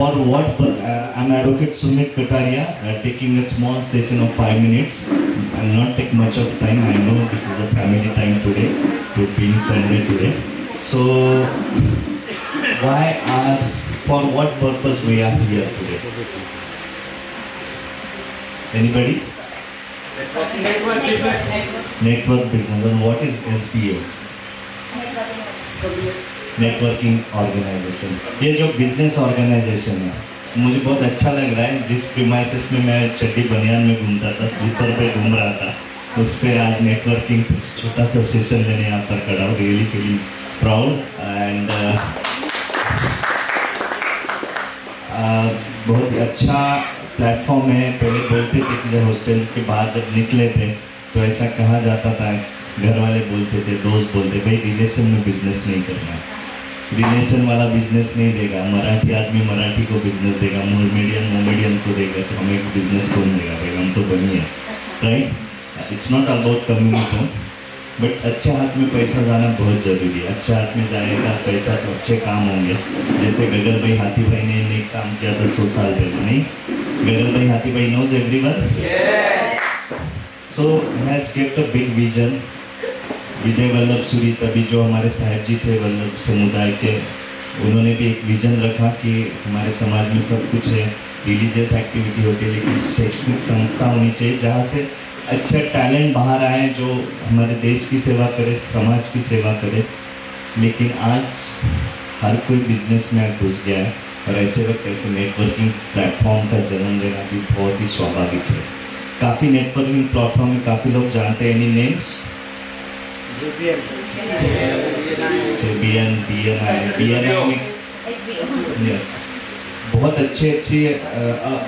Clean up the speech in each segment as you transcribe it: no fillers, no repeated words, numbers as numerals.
For what I'm Advocate Sumit Kataria, taking a small session of 5 minutes. I'll not take much of time. I know this is a family time today, to being Sunday today. So, for what purpose we are here today? Anybody? Network business. And what is SBO? Networking organization. ये जो business organisation है मुझे बहुत अच्छा लग रहा है। जिस प्रीमाइसेस में मैं चड्डी बनियान में घूमता था, स्लीपर पे घूम रहा था, उस पर आज नेटवर्किंग छोटा सा सेशन लेने यहाँ पर खड़ा हूँ। रियली फीलिंग प्राउड एंड बहुत ही अच्छा प्लेटफॉर्म है। पहले बोलते थे कि जब हॉस्टल के बाहर जब निकले थे तो ऐसा कहा जाता था, घर वाले बोलते थे, दोस्त बोलते, भाई रिलेशन में बिजनेस नहीं करना है, रिलेशन वाला बिजनेस नहीं देगा। मराठी आदमी मराठी को बिजनेस देगा, मोमेडियन को देगा, तो हमें बिजनेस कौन देगा भाई, हम तो बनी है, right. It's not about communism, but अच्छे हाथ में पैसा जाना बहुत ज़रूरी है। अच्छे हाथ में जाएगा पैसा तो अच्छे काम होंगे। जैसे गगन भाई हाथी भाई ने नेक काम किया था 100 साल पहले, नहीं? गगन भाई हाथी भाई knows everyone, so has kept a big vision. Vijay Vallabh Suri, तभी जो हमारे साहेब जी थे वल्लभ समुदाय के, उन्होंने भी एक विजन रखा कि हमारे समाज में सब कुछ है, रिलीजियस एक्टिविटी होती है, लेकिन शैक्षणिक संस्था होनी चाहिए जहाँ से अच्छे टैलेंट बाहर आए जो हमारे देश की सेवा करे, समाज की सेवा करे। लेकिन आज हर कोई बिजनेस में घुस गया है और ऐसे वक्त ऐसे नेटवर्किंग प्लेटफॉर्म का जन्म लेना भी बहुत ही स्वाभाविक है। काफ़ी नेटवर्किंग प्लेटफॉर्म में काफ़ी लोग जानते हैं। Any names? यस, बहुत अच्छी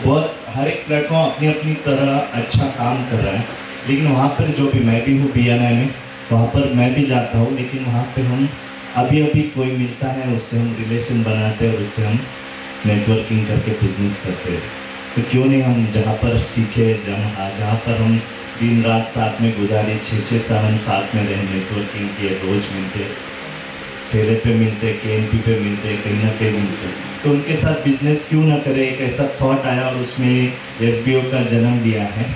बहुत हर एक प्लेटफॉर्म अपनी अपनी तरह अच्छा काम कर रहा है। लेकिन वहाँ पर जो भी मैं भी हूँ BNI में, वहाँ पर मैं भी जाता हूँ, लेकिन वहाँ पे हम अभी कोई मिलता है उससे हम रिलेशन बनाते हैं और उससे हम नेटवर्किंग करके बिजनेस करते हैं। तो क्यों नहीं हम जहाँ पर सीखे, जहाँ पर हम दिन रात साथ में गुजारे, 6-6 साल हम साथ में रहे, नेटवर्किंग किए, रोज़ मिलते, ठेले पे मिलते, KNP पे मिलते, कहीं ना कहीं मिलते, तो उनके साथ बिजनेस क्यों ना करें। एक ऐसा थॉट आया और उसमें SBO का जन्म लिया है,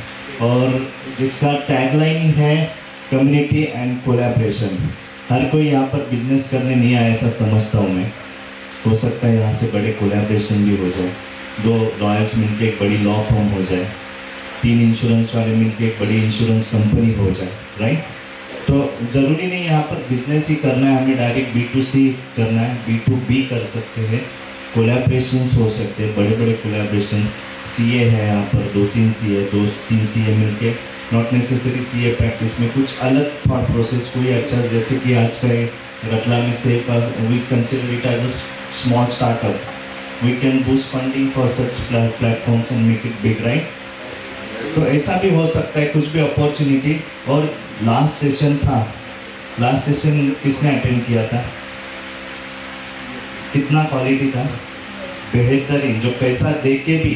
और जिसका टैगलाइन है कम्युनिटी एंड कोलैबोरेशन। हर कोई यहाँ पर बिजनेस करने नहीं आया ऐसा समझता हूँ मैं। हो सकता है यहाँ से बड़े कोलैबोरेशन भी हो जाए, 2 लॉयर्स मिलकर एक बड़ी लॉ फर्म हो जाए, 3 इंश्योरेंस वाले मिलकर एक बड़ी इंश्योरेंस कंपनी हो जाए, राइट। तो ज़रूरी नहीं यहाँ पर बिजनेस ही करना है, हमें डायरेक्ट B2C करना है, B2B कर सकते हैं, कोलैबोरेशंस हो सकते हैं, बड़े बड़े कोलैबोरेशन। CA है यहाँ पर, 2-3 CA, 2-3 CA मिलके, नॉट नेसेसरी CA प्रैक्टिस में कुछ अलग थॉट प्रोसेस, कोई अच्छा, जैसे कि आज का रतलामी सेव का, we consider it as a small startup, we can boost funding for such platforms and make it big, right. तो ऐसा भी हो सकता है, कुछ भी अपॉर्चुनिटी। और लास्ट सेशन था, लास्ट सेशन किसने अटेंड किया था? कितना क्वालिटी था, बेहतरीन। जो पैसा दे के भी,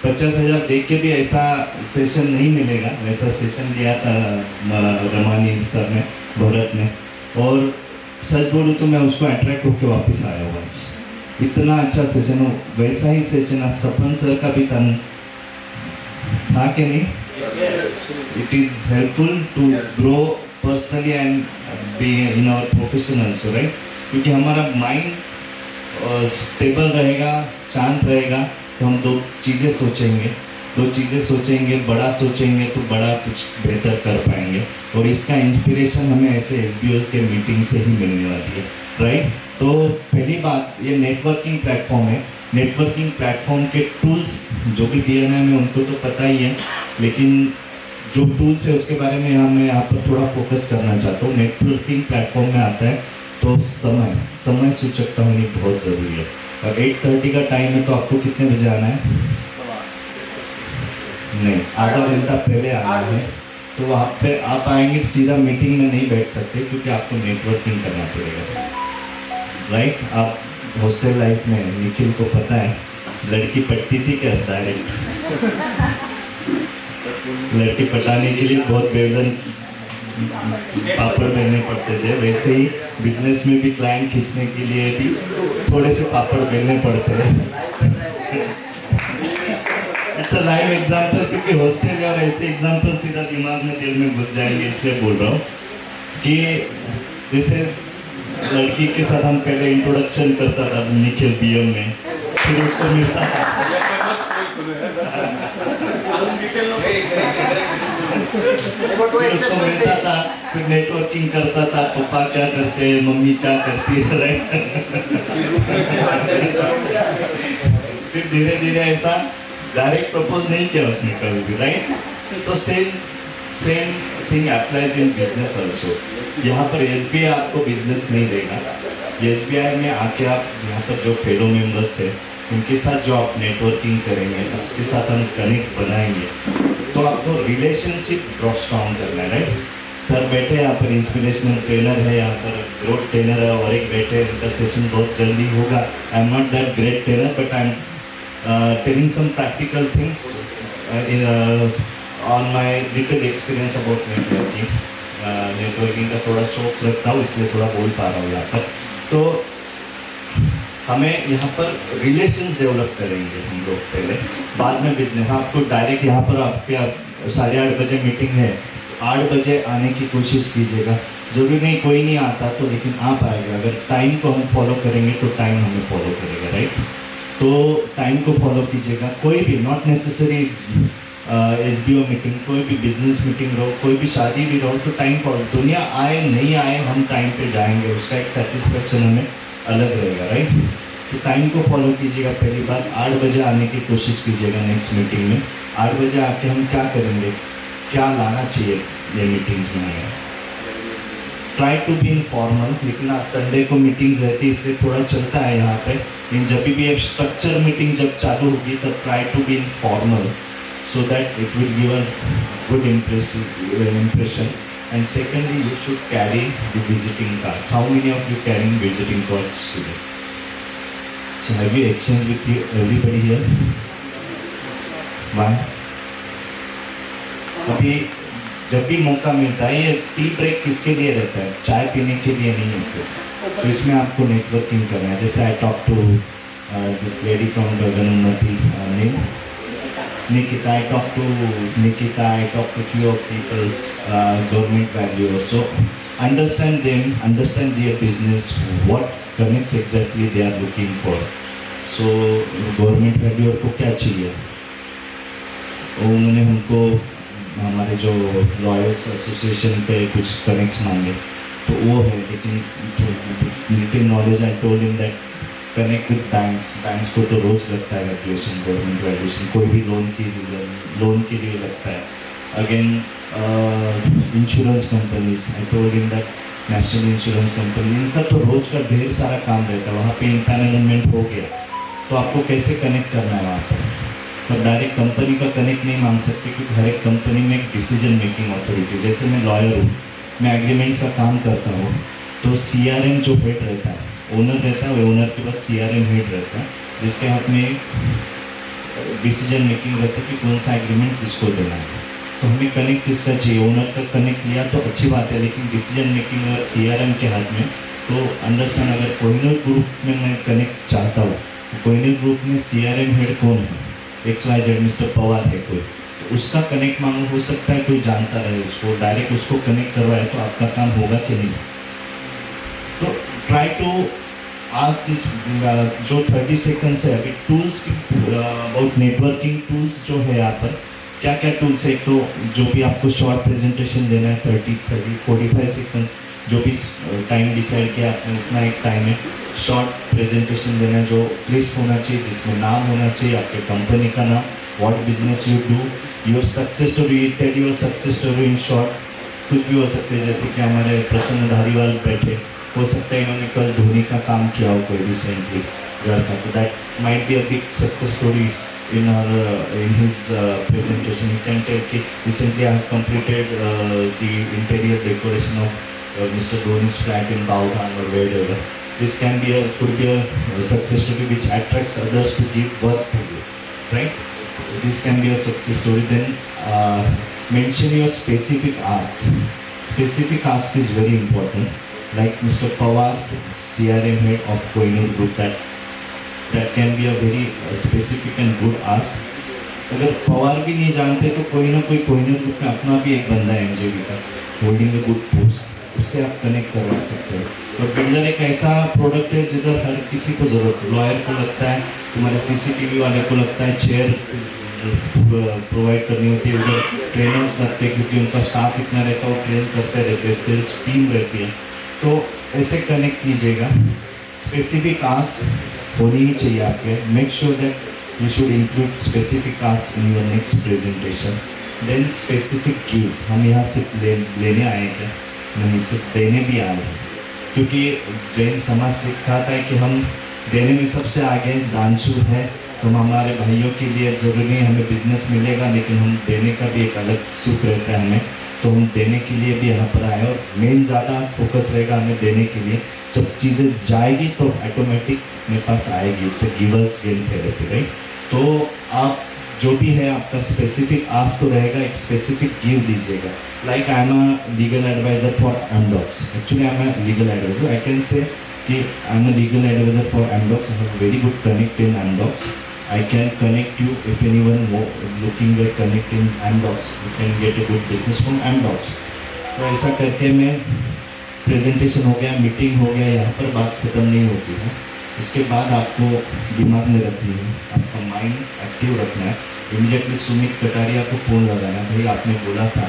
50,000 दे के भी ऐसा सेशन नहीं मिलेगा, वैसा सेशन लिया था रमानी सर ने, भरत ने, और सच बोलूँ तो मैं उसको अट्रैक्ट होकर वापस आया हुआ। इतना अच्छा सेशन हो, वैसा ही सेशन आज सपन सर का भी था कि नहीं? It is helpful to grow personally and be in our profession also, right? क्योंकि हमारा माइंड स्टेबल रहेगा, शांत रहेगा, तो हम 2 चीज़ें सोचेंगे, बड़ा सोचेंगे तो बड़ा कुछ बेहतर कर पाएंगे। और इसका इंस्पिरेशन हमें ऐसे SBO के मीटिंग से ही मिलने वाली है, राइट। तो पहली बात, ये नेटवर्किंग प्लेटफॉर्म है। नेटवर्किंग प्लेटफॉर्म के टूल्स जो भी BNI में उनको तो पता ही है, लेकिन जो टूल्स है उसके बारे में मैं यहाँ पर थोड़ा फोकस करना चाहता हूँ। नेटवर्किंग प्लेटफॉर्म में आता है तो समय सूचकता होनी बहुत ज़रूरी है। और 8:30 का टाइम है, तो आपको कितने बजे आना है? नहीं, आधा घंटा पहले आना है। तो वहाँ पे आप आएंगे, सीधा मीटिंग में नहीं बैठ सकते, क्योंकि आपको नेटवर्किंग करना पड़ेगा, राइट। आप हॉस्टल लाइफ में, निखिल को पता है, लड़की पटती थी क्या डायरेक्ट? लड़की पटाने के लिए बहुत बेवजन पापड़ बेलने पड़ते थे, वैसे ही बिजनेस में भी क्लाइंट खींचने के लिए भी थोड़े से पापड़ बेलने पड़ते हैं। इट्स अ लाइव एग्जांपल, क्योंकि हॉस्टल है और ऐसे एग्जांपल सीधा दिमाग में दिल में घुस जाएंगे, इसलिए बोल रहा हूँ कि जैसे लड़की के साथ हम पहले इंट्रोडक्शन करता था निखिल बीएम में, फिर उसको मिलता था फिर उसको मिलता था, फिर नेटवर्किंग करता था, पापा क्या करते हैं, मम्मी क्या करती है, राइट। फिर धीरे धीरे ऐसा डायरेक्ट प्रपोज नहीं किया उसने कभी भी, right. So same thing applies in business also. यहाँ पर एसबीआई आपको बिजनेस नहीं देगा, एसबीआई में आके आप यहाँ पर जो फेलो मेंबर्स है उनके साथ जो आप नेटवर्किंग करेंगे, उसके साथ हम कनेक्ट बनाएंगे, तो आपको रिलेशनशिप बहुत स्ट्रॉन्ग करना है, राइट। सर बैठे यहाँ पर इंस्पिरेशनल ट्रेनर है, यहाँ पर ग्रोथ ट्रेनर है, और एक बैठे, उनका सेशन बहुत जल्दी होगा। I am not that great trainer, but I am telling some practical things on my little experience about networking. Networking का थोड़ा शौक रखता हूँ, इसलिए थोड़ा बोल पा रहा हूँ यहाँ पर। तो हमें यहाँ पर रिलेशंस डेवलप करेंगे हम लोग पहले, बाद में बिजनेस। आपको डायरेक्ट यहाँ पर आपके 8:30 बजे मीटिंग है, 8 बजे आने की कोशिश कीजिएगा। जरूरी नहीं कोई नहीं आता तो, लेकिन आप आएगा। अगर टाइम को हम फॉलो करेंगे तो टाइम हमें फॉलो करेगा, राइट। तो टाइम को फॉलो कीजिएगा। कोई भी नॉट नेसेसरी एसबीओ मीटिंग, कोई भी बिजनेस मीटिंग रहो, कोई भी शादी भी रहो, तो टाइम फॉलो। दुनिया आए नहीं आए, हम टाइम पे जाएंगे, उसका एक सेटिस्फेक्शन हमें अलग रहेगा, राइट। तो टाइम को फॉलो कीजिएगा। पहली बात, 8 बजे आने की कोशिश कीजिएगा नेक्स्ट मीटिंग में। 8 बजे आके हम क्या करेंगे, क्या लाना चाहिए ये मीटिंग्स में हमें। ट्राई टू बी इनफॉर्मल, लेकिन आज संडे को मीटिंग्स रहती है इसलिए थोड़ा चलता है यहाँ पे। लेकिन जब भी एक स्ट्रक्चर मीटिंग जब चालू होगी तब try to be informal, so that it will give a good impression. And secondly, you should carry the visiting cards. How many of you carrying visiting cards today? So have you exchanged with you, everybody here? One. अभी जब भी मौका मिलता है, ये tea break किसके लिए रहता है? चाय पीने के लिए नहीं है सिर्फ। तो इसमें आपको नेटवर्किंग करना है। जैसे I talk to this lady from Gagan Unnati name Nikita, I talk to few of people, government value also. Understand them, understand their business, what connects exactly they are looking for. So government value को क्या चाहिए? उन्होंने हमको हमारे जो lawyers association पे कुछ connects मांगे, तो वो है। लेकिन little knowledge I told him that connect with banks को तो रोज लगता है वैल्यूएशन, गवर्नमेंट वैल्यूएशन, कोई भी लोन के लिए लगता है। Again insurance companies, I told him that national insurance company, इनका तो रोज का ढेर सारा काम रहता है। वहाँ पे इम्पैनलमेंट हो गया तो आपको कैसे कनेक्ट करना है वहाँ पर डायरेक्ट कंपनी का कनेक्ट नहीं मांग सकते, क्योंकि हर एक कंपनी में एक डिसीजन मेकिंग अथॉरिटी। जैसे मैं लॉयर हूँ, मैं एग्रीमेंट्स का काम करता हूँ, तो CRM जो हेड रहता है, ओनर रहता है, ओनर के बाद CRM हेड रहता है, जिसके हाथ में डिसीजन मेकिंग रहता है कि कौन सा एग्रीमेंट किसको देना है। तो हमें कनेक्ट किसका चाहिए? ओनर का कनेक्ट लिया तो अच्छी बात है, लेकिन डिसीजन मेकिंग अगर CRM के हाथ में, तो अंडरस्टैंड, अगर कोहिनूर ग्रुप में मैं कनेक्ट चाहता हूँ, कोहिनूर ग्रुप में CRM हेड कौन है? XYZ मिस्टर पवार है कोई, तो उसका कनेक्ट मांगो। हो सकता है कोई जानता रहे उसको, डायरेक्ट उसको कनेक्ट करवाए तो आपका काम होगा कि नहीं। तो ट्राई टू आज दिस जो 30 सेकंड्स है अभी टूल्स अबाउट नेटवर्किंग टूल्स जो है यहाँ पर क्या क्या टूल्स है। तो जो भी आपको शॉर्ट प्रेजेंटेशन देना है 45 सेकंड्स, जो भी टाइम डिसाइड किया आपने उतना एक टाइम है। शॉर्ट प्रेजेंटेशन देना है जो क्रिस्प होना चाहिए, जिसमें नाम होना चाहिए, आपके कंपनी का नाम, what business you do, your success story, tell your success story in short. कुछ भी हो सकते हैं, जैसे कि हमारे प्रसन्न धारीवाल बैठे, हो सकता है इन्होंने कल धोनी का काम किया हो कोई रिसेंटली घर का, तो that might be a big success story in his presentation. You can tell कि recently I have completed the interior decoration of Mr. Dhoni's flat in Baodhan or wherever. This could be a success story which attracts others to give birth to you, right? This can be a success story. Then mention your specific ask. Specific ask is very important. Like Mr. Pawar, CRM head of Kohinoor Group, that can be a very specific and good ask. अगर पवार भी नहीं जानते तो कोई ना कोई Kohinoor group में अपना भी एक बंदा है एमजेबी का, होल्डिंग अ गुड पोस्ट, उससे आप कनेक्ट करवा सकते हो। और बिल्डर एक ऐसा प्रोडक्ट है जिधर हर किसी को ज़रूरत है, लॉयर को लगता है, तुम्हारे सीसीटीवी वाले को लगता है, चेयर प्रोवाइड करनी होती है, उधर ट्रेनर्स लगते हैं क्योंकि उनका स्टाफ इतना रहता है, वो ट्रेन करते रहते हैं, सेल्स टीम रहती है। तो ऐसे कनेक्ट कीजिएगा। स्पेसिफिक आस्क होनी ही चाहिए आपके, make sure that you should include specific ask in your next presentation. Then specific give, हम यहाँ सिर्फ लेने आए थे, नहीं सिर्फ देने भी आए हैं, क्योंकि जैन समाज सिखाता है कि हम देने में सबसे आगे दानशूर है। तो हमारे भाइयों के लिए ज़रूरी नहीं हमें बिजनेस मिलेगा, लेकिन हम देने का भी एक अलग सुख रहता है हमें, तो हम देने के लिए भी यहाँ पर आए। और मेन ज़्यादा फोकस रहेगा हमें देने के लिए, जब चीज़ें जाएगी तो ऑटोमेटिक मेरे पास आएगी। It's a givers gain therapy, right. तो आप जो भी है आपका स्पेसिफिक आस्क तो रहेगा, एक स्पेसिफिक गिव दीजिएगा। Like I am a legal adviser for Amdocs, actually I am a legal adviser, I can say कि I am a legal adviser for Amdocs, I have very good connect in Amdocs, I can connect you if anyone looking at connect in Amdocs, you can get a good business from Amdocs. तो ऐसा करके मैं presentation हो गया, meeting हो गया, यहाँ पर बात खत्म नहीं होती है। इसके बाद आपको दिमाग में रखनी है, आपका माइंड एक्टिव रखना है। इमीडिएटली सुमित कटारिया को फ़ोन लगाना, भाई आपने बोला था,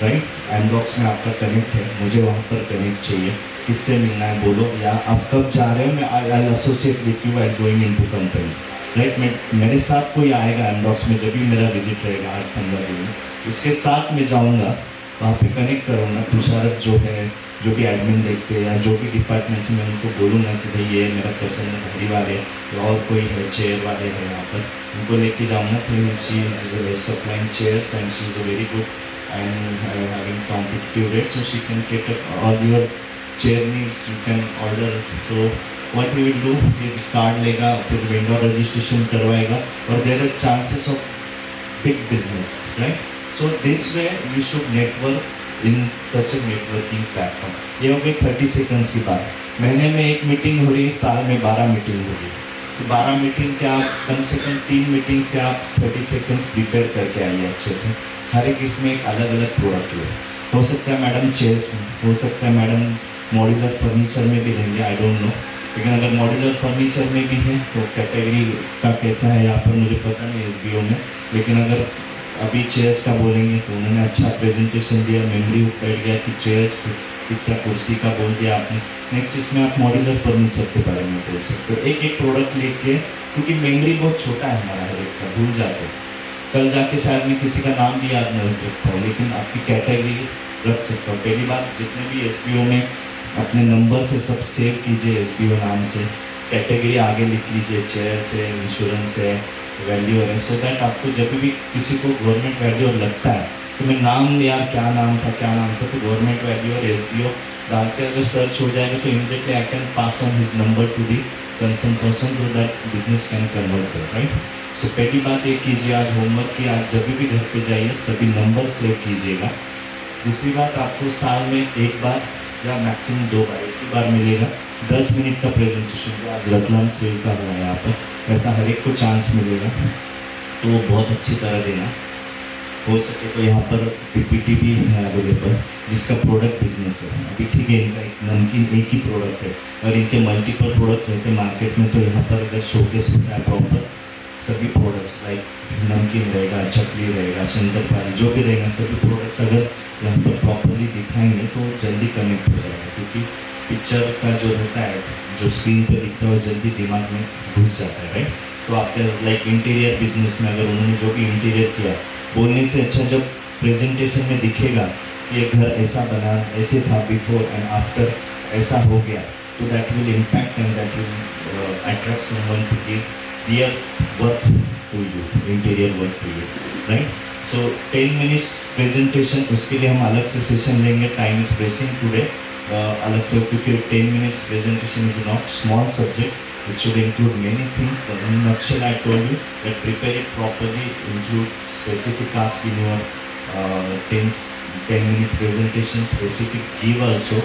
राइट, एमडॉक्स में आपका कनेक्ट है, मुझे वहाँ पर कनेक्ट चाहिए, किससे मिलना है बोलो, या आप कब जा रहे हो, मैं I associate with you I going into company, right. मेरे साथ कोई आएगा एमडॉक्स में, जब भी मेरा विजिट रहेगा 8-15 दिन में, उसके साथ मैं जाऊँगा, वहाँ पे कनेक्ट करूँगा। तुषारत जो है, जो भी एडमिन देखते हैं या जो भी डिपार्टमेंट से, मैं उनको बोलूँगा कि भाई ये मेरा प्रसन्न धारी वाले और कोई है चेयर वाले हैं यहाँ पर, उनको लेके जाऊँगा। फिर she is supplying chairs and she is a very good and having competitive rate, so she can get all your chair needs, you can order. तो व्हाट वी विल डू, ये कार्ड लेगा, फिर वेंडर रजिस्ट्रेशन करवाएगा, और there are chances of big business, right. So this way you should network in such a networking platform. ये हो गई 30 seconds की बात। महीने में 1 मीटिंग हो रही है, साल में 12 मीटिंग हो रही है, तो 12 मीटिंग के आप कम से कम 3 मीटिंग्स के आप 30 सेकंड्स प्रिपेयर करके आइए अच्छे से। हर एक इसमें एक अलग अलग प्रोडक्ट हो सकता है मैडम चेयर्स में, हो सकता है मैडम मॉड्यूलर फर्नीचर में भी देंगे, आई डोंट नो, लेकिन अगर मॉड्यूलर फर्नीचर में भी है तो कैटेगरी का कैसा है यहाँ पर मुझे पता नहीं SBO में, लेकिन अगर अभी चेयर्स का बोलेंगे तो उन्होंने अच्छा प्रेजेंटेशन दिया, मेमोरी बैठ गया कि चेयर्स, किस्सा कुर्सी का बोल दिया आपने। नेक्स्ट इसमें आप मॉड्यूलर फर्नीचर के बारे में बोल सकते हो, एक एक प्रोडक्ट लेके, क्योंकि मेमोरी बहुत छोटा है हमारा हर एक का, भूल जाते हैं। कल जाके शायद मैं किसी का नाम भी याद नहीं रखता हूँ, लेकिन आपकी कैटेगरी रख सकता हूँ। पहली बात, जितने भी SBO में अपने नंबर से सब सेव कीजिए, SBO नाम से, कैटेगरी आगे लिख लीजिए, चेयर्स है, इंश्योरेंस है, वैल्यू है, सो दैट आपको जब भी किसी को गवर्नमेंट वैल्यू लगता है तो मैं नाम यार क्या नाम था, तो गवर्नमेंट वैल्यू और SBO डाल के अगर सर्च हो जाएगा तो immediately I can pass on his number to the concern person, to that business can convert कर, राइट। सो पहली बात ये कीजिए, आज होमवर्क की, आज जब भी घर पे जाइए सभी नंबर सेव कीजिएगा। दूसरी बात, आपको साल में एक बार या मैक्सिमम 2 बार, एक ही बार मिलेगा 10 मिनट का प्रेजेंटेशन, जो आज रतलाम सेल का हुआ है यहाँ पर, ऐसा हर एक को चांस मिलेगा, तो वो बहुत अच्छी तरह देना। हो सके तो यहाँ पर PPT भी है अवेलेबल, जिसका प्रोडक्ट बिजनेस है। अभी ठीक है, इनका एक नमकीन एक ही प्रोडक्ट है, और इनके मल्टीपल प्रोडक्ट रहते हैं मार्केट में, तो यहाँ पर अगर शोकेस होता है प्रॉपर सभी प्रोडक्ट्स, लाइक नमकीन रहेगा, चकली रहेगा, शंकरपाली, जो भी रहेगा सभी प्रोडक्ट्स अगर यहाँ पर प्रॉपरली दिखाएंगे तो जल्दी कनेक्ट हो जाएगा, क्योंकि पिक्चर का जो रहता है, जो स्क्रीन पर दिखता है, जल्दी दिमाग में घुस जाता है, राइट। तो आपके लाइक इंटीरियर बिजनेस में अगर उन्होंने जो भी इंटीरियर किया, बोलने से अच्छा जब प्रेजेंटेशन में दिखेगा कि ये घर ऐसा बना, ऐसे था बिफोर एंड आफ्टर, ऐसा हो गया, तो that will impact and that will attract someone to give their work to you, interior work to you, right. So 10 minutes presentation, उसके लिए हम अलग से सेशन लेंगे, टाइम इज प्रेसिंग टुडे, अलग से, क्योंकि 10 minutes presentation is not small subject, it should include many things. But in a nutshell, I told you that prepare it properly, include specific ask in your 10 minutes presentation, specific give also.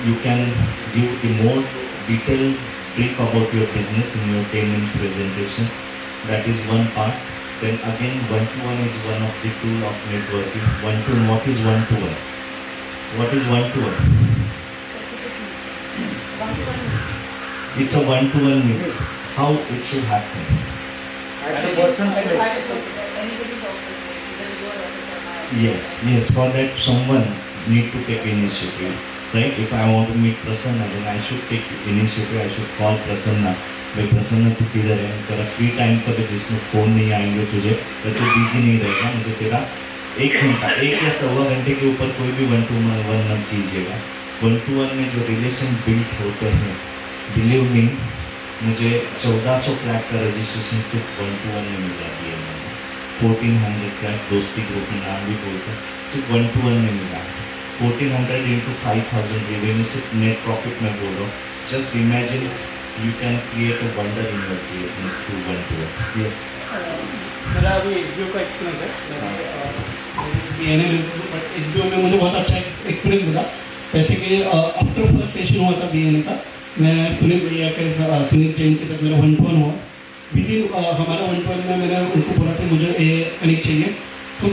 You can give the more detailed brief about your business in your 10 minutes presentation. That is one part. Then again, one-to-one is one of the tool of networking. One-to-one, what is one-to-one? What is one-to-one? It's a one-to-one meeting. How it should happen? At a person's place. Yes. For that, someone need to take initiative, right? If I want to meet Prasanna, then I should take initiative. I should call Prasanna. भाई प्रसन्न तू किधर है? तेरा free time कब है जिसमें phone नहीं आएंगे तुझे, तो तू बिजी नहीं रहेगा, मुझे तेरा 1 घंटा 1 या सवा घंटे के ऊपर कोई भी 1-to-1 मत कीजिएगा. 1-to-1 में जो रिलेशन बिल्ड होते हैं, बिलीव मी, मुझे 1400 फ्लैट का रजिस्ट्रेशन सिर्फ 1-to-1 में मिला दिया मैंने. 1400 फ्लैट दोस्ती ग्रुप में नाम भी बोलते हैं, सिर्फ 1-to-1 में मिला. 1400 into 5000 रेवेन्यू सिर्फ नेट प्रॉफिट में बोल रहा हूँ. Just imagine you can create a wonder in your business through 1-to-1. Yes. मेरा अभी HBO का एक्सपीरियंस है. बट HBO में मुझे बहुत अच्छा एक्सपीरियंस मिला. जैसे कि आफ्टर फर्स्ट सेशन हुआ था BNA का, मैं सुनील भैया के सुनील जैन के साथ मेरा 1-to-1 हुआ. विदिन हमारा 1-to-1 में मैंने उनको बोला था मुझे ये कनेक्ट चाहिए, तो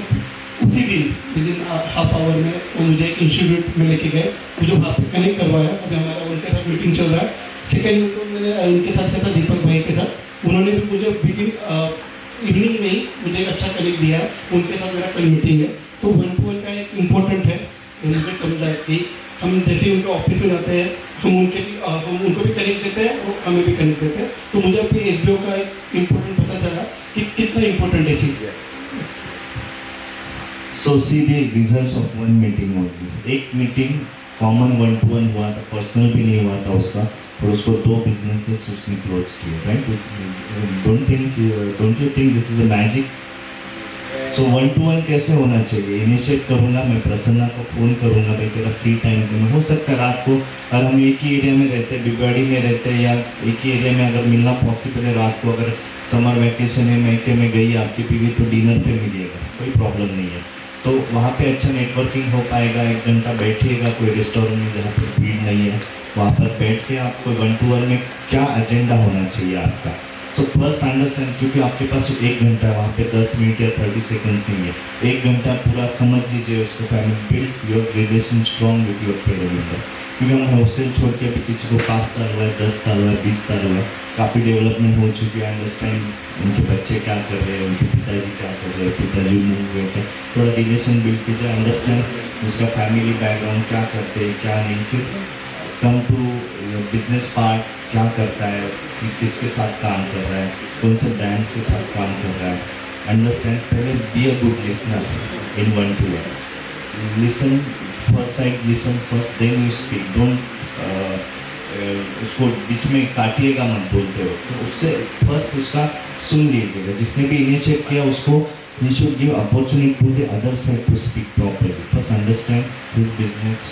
उसी दिन विदिन हाफ आवर में वो मुझे इंस्टीट्यूट में लेके गए, मुझे वहाँ पे कनेक्ट करवाया. अभी हमारा उनके साथ मीटिंग चल रहा है. सेकेंड तो मैंने इनके साथ किया था दीपक भाई के साथ, उन्होंने भी मुझे विदिन इवनिंग में ही मुझे एक अच्छा कनेक्ट दिया है. उनके साथ मेरा कल मीटिंग है. तो 1-to-1 का एक इम्पोर्टेंट है, मुझे समझा है कि हम जैसे उनके ऑफिस में जाते हैं, हम उनको भी कनेक्ट देते हैं और हमें भी कनेक्ट देते हैं. तो मुझे अभी HBO का एक इम्पोर्टेंट पता चला कि कितना इम्पोर्टेंट है चीज़. So see the results of one meeting only. एक मीटिंग कॉमन 1-to-1 हुआ था, पर्सनल भी नहीं हुआ था उसका, और उसको 2 बिजनेसेस उसने क्लोज किए, right? Don't you think this is a magic? So 1-to-1 कैसे होना चाहिए? इनिशिएट करूँगा मैं, प्रसन्ना को फ़ोन करूँगा, भाई तेरा फ्री टाइम में हो सकता है रात को, अगर हम एक ही एरिया में रहते हैं, बिगवाड़ी में रहते हैं, या एक ही एरिया में अगर मिलना पॉसिबल है रात को, अगर समर वैकेशन है, मैके में गई आपकी बीवी, तो डिनर पे मिलिएगा, कोई प्रॉब्लम नहीं है. तो वहाँ पे अच्छा नेटवर्किंग हो पाएगा. 1 घंटा बैठिएगा कोई रेस्टोरेंट में जहाँ पर भीड़ नहीं है, वहाँ पर बैठ के आपको 1-to-1 में क्या एजेंडा होना चाहिए आपका. सो फर्स्ट अंडरस्टैंड, क्योंकि आपके पास 1 घंटा है, वहाँ पे 10 मिनट या 30 सेकंड्स नहीं है. 1 घंटा पूरा समझ लीजिए उसको. Family build your relation strong with your fellow members. क्योंकि हम हॉस्टल छोड़ के अभी किसी को 5 साल हुआ है, 10 साल हुआ है, 20 साल हुआ है, काफ़ी डेवलपमेंट हो चुकी है. अंडरस्टैंड उनके बच्चे क्या कर रहे हैं, उनके पिताजी क्या कर रहे हैं, पिताजी मूव हुए थे, थोड़ा रिलेशन बिल्ड कीजिए. अंडरस्टैंड उसका फैमिली बैकग्राउंड क्या करते हैं क्या नहीं. फिर कम टू बिजनेस पार्ट, क्या करता है, किसके साथ काम कर रहा है, कौन से ब्रांड्स के साथ काम कर रहा है. अंडरस्टैंड. पहले be a good listener in 1-to-1. Listen first side, listen first, then you speak. Don't उसको बीच में काटिएगा मत बोलते हो. तो उससे फर्स्ट उसका सुन लीजिएगा. जिसने भी इनिशिएट किया उसको you should give opportunity to the other side to speak properly. First understand his business,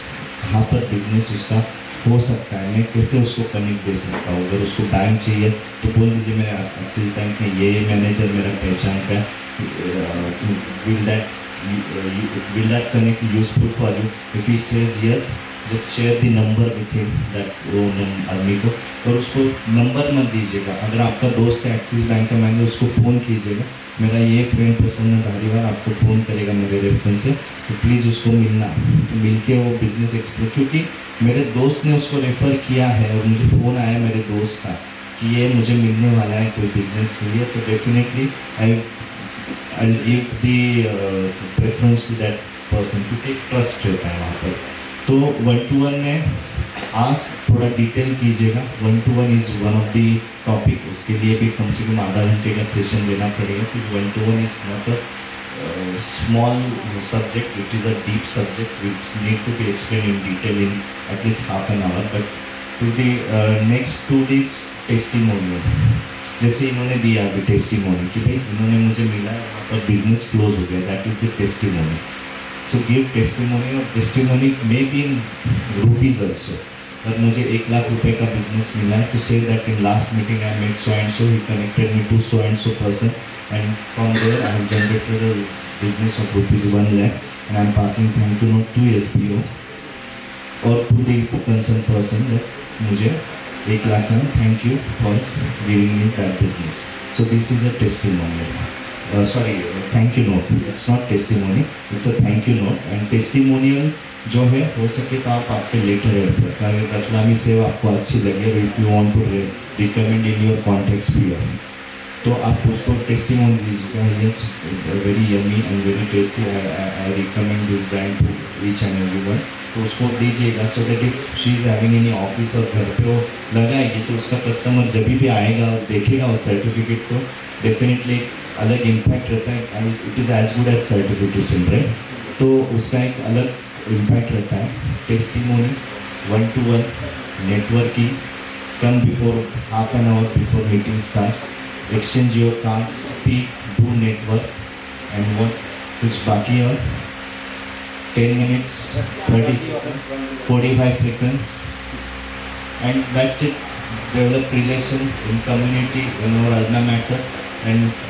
कहाँ पर बिजनेस उसका हो सकता है, मैं कैसे उसको कनेक्ट दे सकता हूँ. अगर उसको बैंक चाहिए तो बोल दीजिए मेरे एक्सिस बैंक में ये मैनेजर मेरा पहचान का. will that connect useful for you? If he says yes, just share the number with him, that वो आदमी को. और उसको नंबर मत दीजिएगा. अगर आपका दोस्त है एक्सिस बैंक का मैनेजर, उसको फ़ोन कीजिएगा, मेरा ये फ्रेंड प्रसन्न धारीवाल आपको फ़ोन करेगा मेरे रेफरेंस से, तो प्लीज़ उसको मिलना. तो मिल के वो बिज़नेस एक्सप्लोर, क्योंकि मेरे दोस्त ने उसको रेफ़र किया है और मुझे फ़ोन आया मेरे दोस्त का कि ये मुझे मिलने वाला है कोई बिज़नेस के लिए, तो definitely I give the preference to that person, क्योंकि ट्रस्ट रहता है वहाँ पर. तो 1-to-1 में आज थोड़ा डिटेल कीजिएगा. 1-to-1 is one of the topic. उसके लिए भी कम से कम आधा घंटे का सेशन लेना पड़ेगा, क्योंकि 1-to-1 is not a small subject, it is a deep subject which need to be explained in detail in at least half an hour. But to the next 2 days testimonial, जैसे इन्होंने दिया अभी testimony कि भाई इन्होंने मुझे मिला वहाँ पर बिजनेस क्लोज हो गया, that is the testimony. So give testimony. और testimony may be in rupees also. अगर मुझे 1 लाख रुपए का बिजनेस मिला है, तो say that in last meeting I made so and so, he connected me to so and so person, and from there I have generated a business of ₹1 lakh, and I am passing thank you note to SBO or to the concerned person that मुझे 1 lakh thank you for giving me that business. So this is a testimonial. Thank you note. It's not testimony, it's a thank you note. And testimonial जो है हो सके तो आप आपके letter head पर अगर रतलामी सेवा आपको अच्छी लगे और if you want to recommend in your context peer तो आप उसको टेस्टिमोनी दीजिएगा, yes very yummy and very tasty, I recommend this brand to each and everyone, तो उसको दीजिएगा so that if she is having any office और घर पे वो लगाएगी तो उसका कस्टमर जब भी आएगा और देखेगा उस सर्टिफिकेट को डेफिनेटली अलग इम्पैक्ट रहता है. It is as good as certification right, तो उसका एक अलग इम्पैक्ट रहता है. Testimony 1-to-1 networking, come before half an hour before meeting starts, exchange your cards, speak, do network, and what कुछ बाकी और 10 minutes, 30 seconds, 45 seconds, and that's it. Develop relation in community in our alma mater and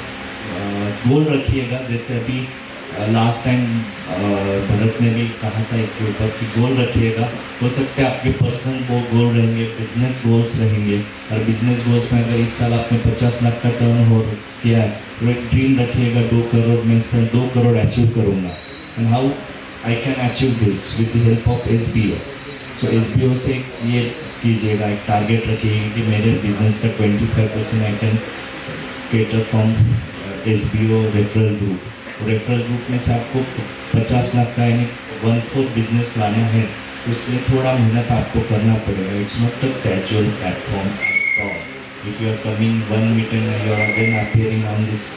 गोल रखिएगा. जैसे अभी last time Bharat ने भी कहा था इसके ऊपर कि गोल रखिएगा. हो सकता है आपके पर्सनल वो गोल रहेंगे, बिजनेस गोल्स रहेंगे, और बिजनेस गोल्स में अगर इस साल आपने 50 लाख का टर्न हो किया है तो एक ड्रीम रखिएगा 2 करोड़ में से 2 करोड़ अचीव करूँगा. And how I can achieve this with the help of SBO. So SBO से ये कीजिएगा, एक टारगेट रखिएगा कि मेरे बिजनेस का 25% I can cater from SBO referral group. Referral group में से आपको 50 लाख का यानी 1/4 बिजनेस लाना है तो उसके लिए थोड़ा मेहनत आपको करना पड़ेगा. It's not a casual platform at all. If you are coming 1 meeting you are again appearing on this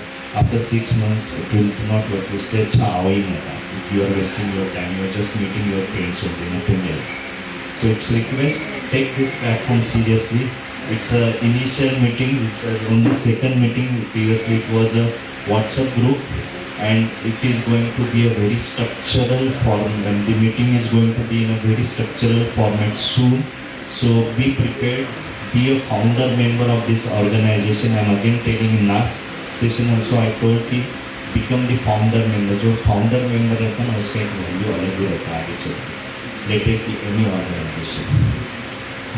after 6 months, it will not work. उससे अच्छा आओ ही मत. You are wasting your time, you are just meeting your friends only, nothing else. So it's request, take this platform seriously. It's initial meetings, it's only second meeting. Previously it was a WhatsApp group and it is going to be a very structural form, and the meeting is going to be in a very structural format soon. So be prepared, be a founder member of this organization. I am again telling in last session also I told कि become the founder member. जो founder member रहता है ना उसका एक value अलग ही रहता है आगे चल के. Let it be any organization.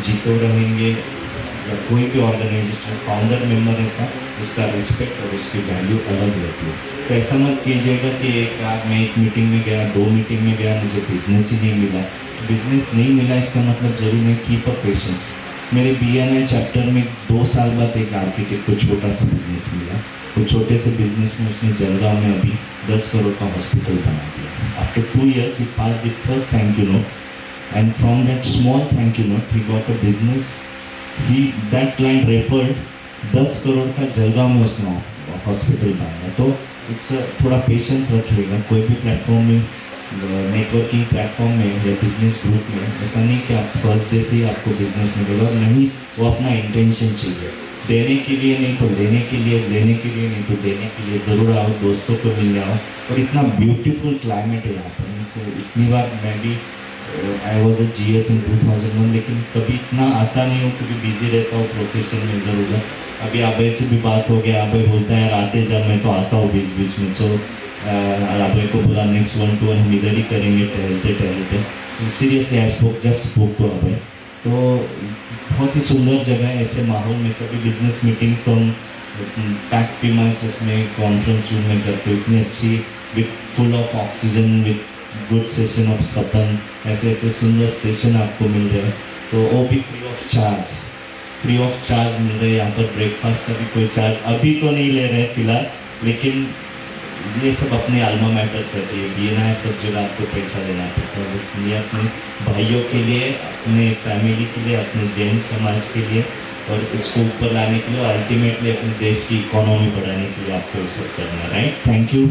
जीतो रहेंगे या कोई भी ऑर्गेनाइजेशन फाउंडर मेंबर रहता है उसका रिस्पेक्ट और उसकी वैल्यू अलग रहती है. तो ऐसा मत कीजिएगा कि मैं एक मीटिंग में गया, 2 मीटिंग में गया, मुझे बिजनेस ही नहीं मिला. बिजनेस नहीं मिला इसका मतलब जरूरी नहीं. Keep a patience. मेरे BNI चैप्टर में 2 साल बाद एक आर्किटेक्ट को छोटा सा बिजनेस मिला. वो छोटे से बिजनेस में उसने जलगांव में अभी 10 करोड़ का हॉस्पिटल बना दिया. After 2 years he passed the first thank you note, and from that small thank you note he got a business. That client referred 10 crore का जलगांव में उसने हॉस्पिटल बनाया. तो इट्स थोड़ा पेशेंस रखिएगा. कोई भी प्लेटफॉर्म में, नेटवर्किंग प्लेटफॉर्म में या बिजनेस ग्रुप में ऐसा नहीं कि आप फर्स्ट डे से ही आपको बिजनेस मिलेगा. और नहीं, वो अपना इंटेंशन चाहिए. देने के लिए नहीं तो लेने के लिए, लेने के लिए नहीं तो देने के लिए. ज़रूर आओ, दोस्तों को मिल जाओ. और इतना ब्यूटीफुल क्लाइमेट है यहाँ पर. इतनी बार मैं भी I was a GS in 2001, लेकिन कभी इतना आता नहीं हूँ क्योंकि बिजी रहता हूँ प्रोफेशन में इधर उधर. अभी आबे से भी बात हो गया. आबे बोलता है यार आते जब मैं तो आता हूँ बीच बीच में. सो आबे को बोला नेक्स्ट 1-to-1 हम इधर ही करेंगे टहलते टहलते. सीरियसली आई स्पोक टू आबे. तो बहुत ही सुंदर जगह है. ऐसे माहौल में सभी बिजनेस मीटिंग्स तो हम पैक प्रीमाइसेस में, कॉन्फ्रेंस रूम में करते. इतनी अच्छी with full of oxygen, with good session of सपन, ऐसे ऐसे सुंदर सेशन आपको मिल रहे हैं. तो वो भी फ्री ऑफ चार्ज मिल रहे हैं. यहाँ पर ब्रेकफास्ट का भी कोई चार्ज अभी तो नहीं ले रहे हैं फिलहाल, लेकिन ये सब अपने अल्मा मैटर करती है. BNI सब जगह आपको पैसा देना पड़ता है. ये अपने भाइयों के लिए, अपने फैमिली के लिए, अपने जैन समाज के लिए, और इसको ऊपर लाने के लिए, और अल्टीमेटली अपने देश की इकोनॉमी बढ़ाने के लिए आपको ये सब करना है. राइट. Thank you.